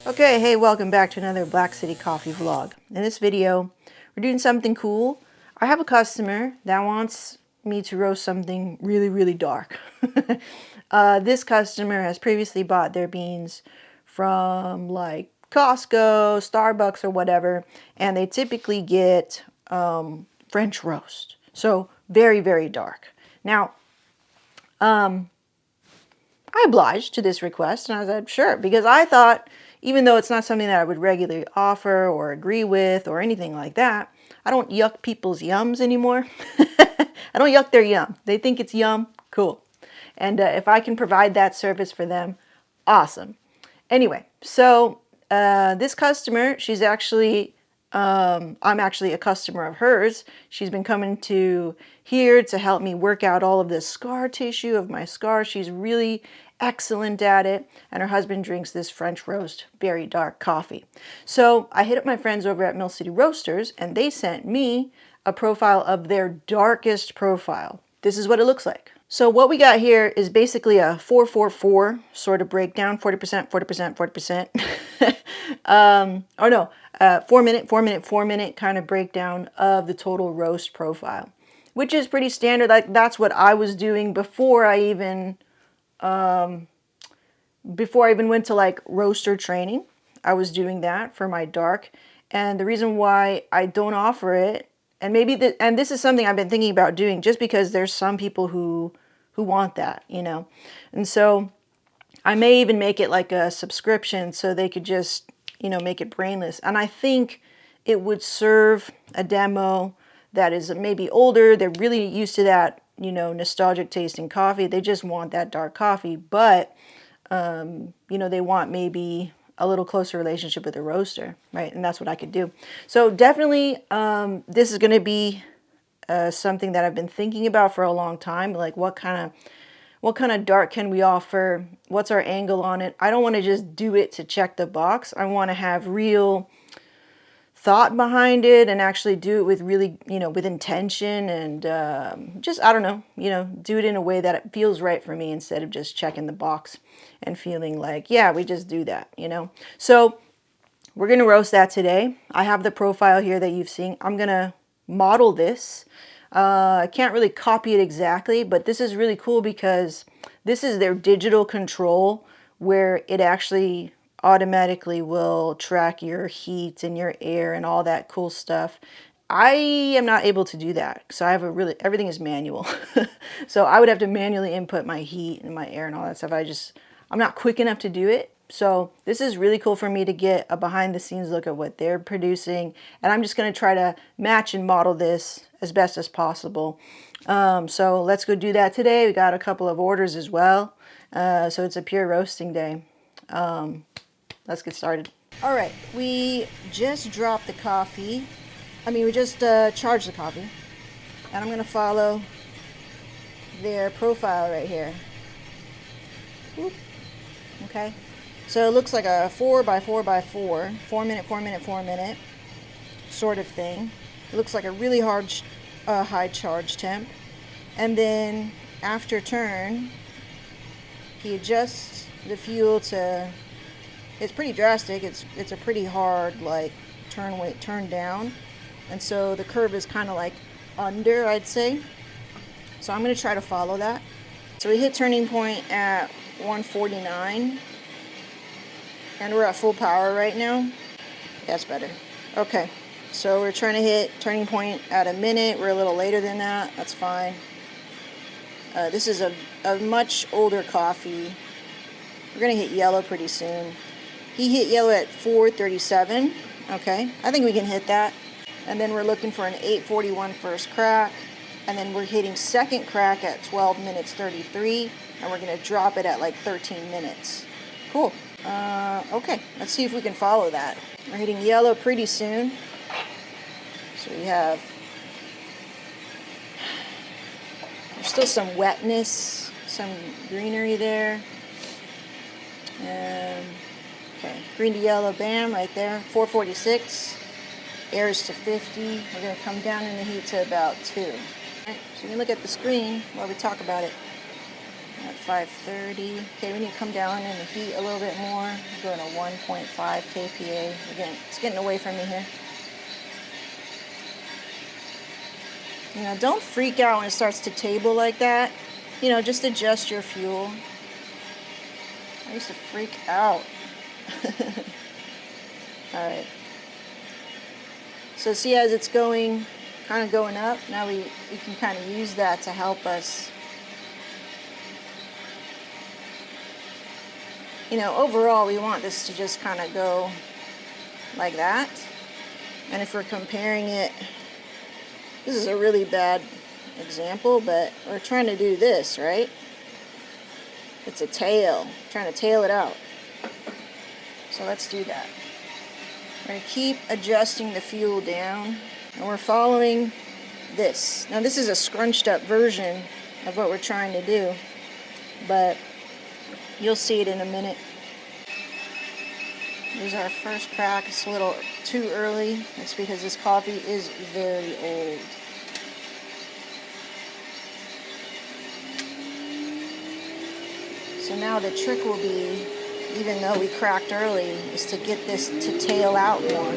Okay, hey, welcome back to another Black City Coffee vlog. In this video, we're doing something cool. I have a customer that wants me to roast something really, really dark. This customer has previously bought their beans from like Costco, Starbucks, or whatever, and they typically get French roast. So very, very dark. Now, I obliged to this request, and I said, sure, because I thought, even though it's not something that I would regularly offer or agree with or anything like that, I don't yuck people's yums anymore. I don't yuck their yum. They think it's yum, cool. And if I can provide that service for them, awesome. Anyway, so this customer, she's actually, I'm actually a customer of hers. She's been coming to here to help me work out all of the scar tissue of my scar. She's really excellent at it, and her husband drinks this French roast, very dark coffee. So I hit up my friends over at Mill City Roasters, and they sent me a profile of their darkest profile. This is what it looks like. So what we got here is basically a 4-4-4 sort of breakdown, 40%, 40%, 40%. 4 minute, 4 minute, 4 minute kind of breakdown of the total roast profile, which is pretty standard. Like that's what I was doing before I even went to like roaster training. I was doing that for my dark, and the reason why I don't offer it, and this is something I've been thinking about doing, just because there's some people who want that, you know, and so I may even make it like a subscription so they could just, you know, make it brainless. And I think it would serve a demo that is maybe older. They're really used to that, you know, nostalgic tasting coffee. They just want that dark coffee, but you know, they want maybe a little closer relationship with the roaster, right? And that's what I could do. So definitely, this is going to be something that I've been thinking about for a long time. Like what kind of dark can we offer? What's our angle on it? I don't want to just do it to check the box. I want to have real thought behind it and actually do it with really, you know, with intention and just, I don't know, you know, do it in a way that it feels right for me instead of just checking the box and feeling like, yeah, we just do that, you know. So we're going to roast that today. I have the profile here that you've seen. I'm going to model this. I can't really copy it exactly, but this is really cool because this is their digital control where it actually automatically will track your heat and your air and all that cool stuff. I am not able to do that. So I have everything is manual. So I would have to manually input my heat and my air and all that stuff. I'm not quick enough to do it. So this is really cool for me to get a behind the scenes look at what they're producing. And I'm just going to try to match and model this as best as possible. So let's go do that today. We got a couple of orders as well. So it's a pure roasting day. Let's get started. All right, we just dropped the coffee. We just charged the coffee. And I'm going to follow their profile right here. Oop. Okay. So it looks like a 4x4x4, 4 minute, 4 minute, 4 minute sort of thing. It looks like a really high charge temp. And then after turn, he adjusts the fuel to, it's pretty drastic. It's a pretty hard like turn down. And so the curve is kind of like under, I'd say. So I'm going to try to follow that. So we hit turning point at 149. And we're at full power right now. That's better. Okay, so we're trying to hit turning point at a minute. We're a little later than that. That's fine. This is a much older coffee. We're going to hit yellow pretty soon. He hit yellow at 4:37. Okay, I think we can hit that. And then we're looking for an 8:41 first crack. And then we're hitting second crack at 12 minutes 33. And we're going to drop it at like 13 minutes. Cool. Okay, let's see if we can follow that. We're hitting yellow pretty soon. So we have, there's still some wetness, some greenery there. Okay, green to yellow, bam, right there. 446, air is to 50. We're going to come down in the heat to about 2. All right, so you can look at the screen while we talk about it. At 530. Okay, we need to come down in the heat a little bit more. I'm doing a 1.5 kPa. Again, it's getting away from me here. You know, don't freak out when it starts to table like that. You know, just adjust your fuel. I used to freak out. Alright. So see, as it's going, kind of going up, now we can kind of use that to help us. You know, overall, we want this to just kind of go like that. And if we're comparing it, this is a really bad example, but we're trying to do this, right? It's a tail, trying to tail it out. So let's do that. We're going to keep adjusting the fuel down, and we're following this. Now this is a scrunched up version of what we're trying to do, but you'll see it in a minute. Here's our first crack. It's a little too early. That's because this coffee is very old. So now the trick will be, even though we cracked early, is to get this to tail out more.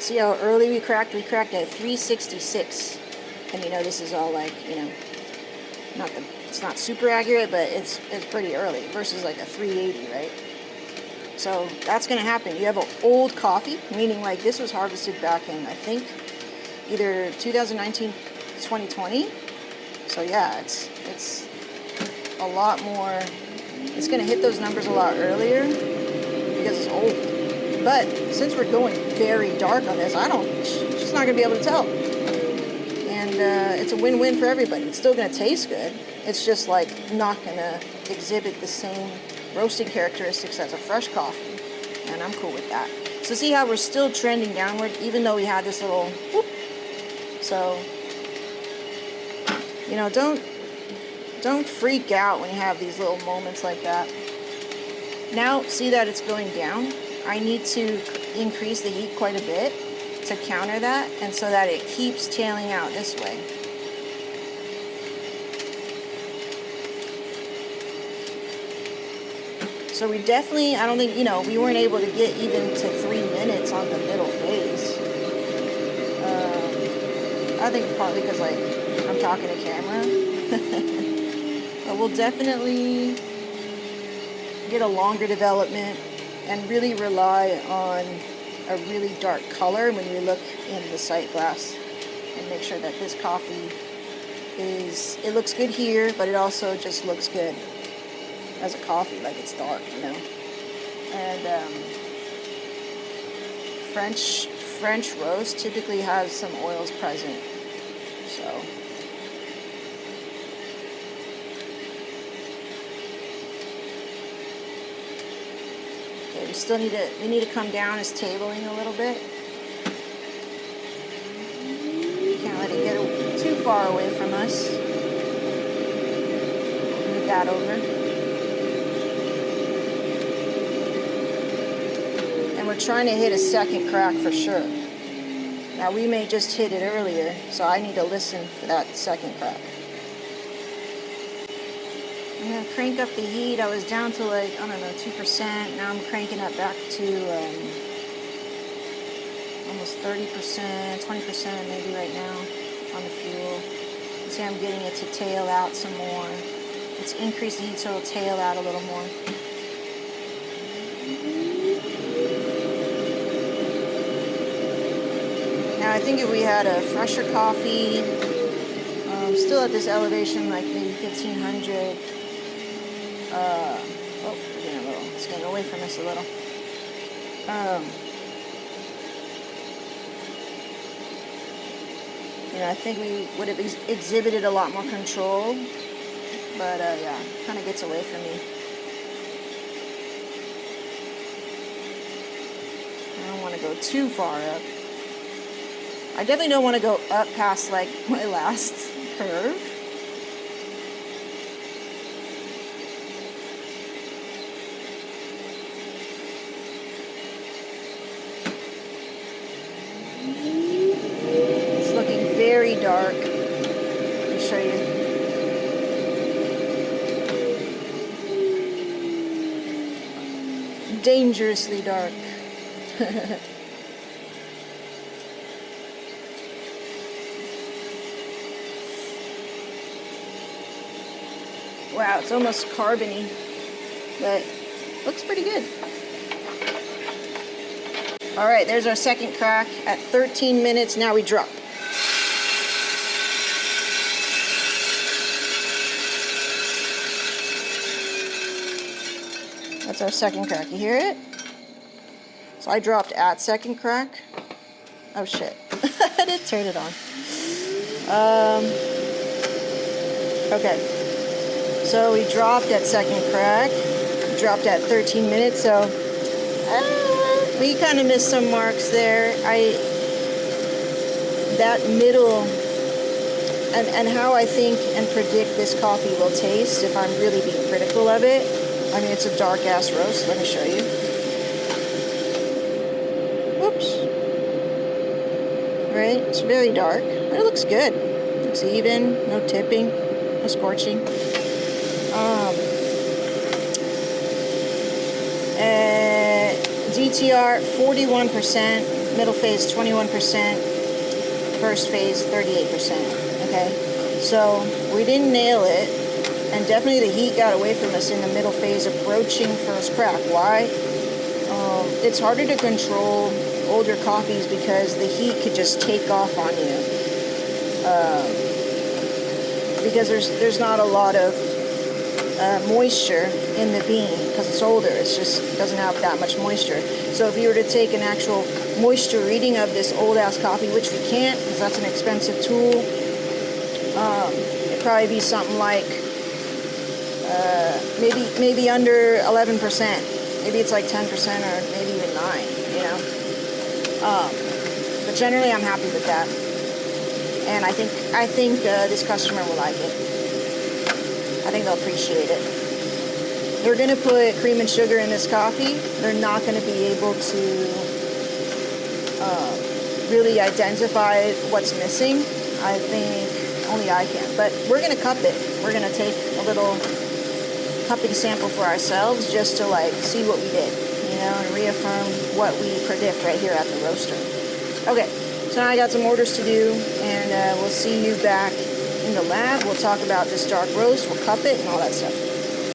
See how early we cracked? We cracked at 366. And you know, this is all like, you know, it's not super accurate, but it's pretty early versus like a 380, right? So that's going to happen. You have an old coffee, meaning like this was harvested back in, I think, either 2019, 2020. So yeah, it's a lot more. It's going to hit those numbers a lot earlier because it's old. But since we're going very dark on this, she's not going to be able to tell. And it's a win-win for everybody. It's still going to taste good. It's just like not going to exhibit the same roasting characteristics as a fresh coffee. And I'm cool with that. So see how we're still trending downward even though we had this little whoop. So, you know, don't freak out when you have these little moments like that. Now, see that it's going down? I need to increase the heat quite a bit to counter that, and so that it keeps tailing out this way. So we definitely, I don't think, you know, we weren't able to get even to 3 minutes on the middle phase. I think partly because, like, I'm talking to camera. But we'll definitely get a longer development and really rely on a really dark color when we look in the sight glass and make sure that this coffee it looks good here, but it also just looks good as a coffee, like it's dark, you know. And French roast typically has some oils present, so. Okay, we need to come down as tabling a little bit. Can't let it get too far away from us. Move that over. And we're trying to hit a second crack for sure. Now we may just hit it earlier, so I need to listen for that second crack. I'm going to crank up the heat. I was down to like, I don't know, 2%. Now I'm cranking up back to almost 30%, 20% maybe right now on the fuel. You see I'm getting it to tail out some more. Let's increase the heat so it'll tail out a little more. Now I think if we had a fresher coffee, still at this elevation, like maybe 1500. Oh, we're getting a little. It's getting away from us a little. You know, I think we would have exhibited a lot more control, but yeah, kind of gets away from me. I don't want to go too far up. I definitely don't want to go up past like my last curve. It's looking very dark. Let me show you. Dangerously dark. Wow, it's almost carbony, but looks pretty good. All right, there's our second crack at 13 minutes. Now we drop. That's our second crack. You hear it? So I dropped at second crack. Oh shit, I didn't turn it on. Okay, so we dropped at second crack. We dropped at 13 minutes, so we kind of missed some marks there. That middle, and how I think and predict this coffee will taste if I'm really being critical of it. I mean, it's a dark ass roast. Let me show you. Whoops. Right? It's very dark, but it looks good. It looks even, no tipping, no scorching. DTR 41%, middle phase 21%, first phase 38%. Okay, so we didn't nail it, and definitely the heat got away from us in the middle phase, approaching first crack. Why? It's harder to control older coffees because the heat could just take off on you. Because there's not a lot of moisture in the bean because it's older. It just doesn't have that much moisture. So if you were to take an actual moisture reading of this old ass coffee, which we can't because that's an expensive tool, it'd probably be something like maybe under 11%. Maybe it's like 10% or maybe even 9%, you know. But generally I'm happy with that. And I think this customer will like it. I think they'll appreciate it. They're going to put cream and sugar in this coffee. They're not going to be able to really identify what's missing. I think only I can. But we're going to cup it. We're going to take a little cupping sample for ourselves just to like see what we did, you know, and reaffirm what we predict right here at the roaster. Okay, so now I got some orders to do, and we'll see you back in the lab. We'll talk about this dark roast, we'll cup it, and all that stuff.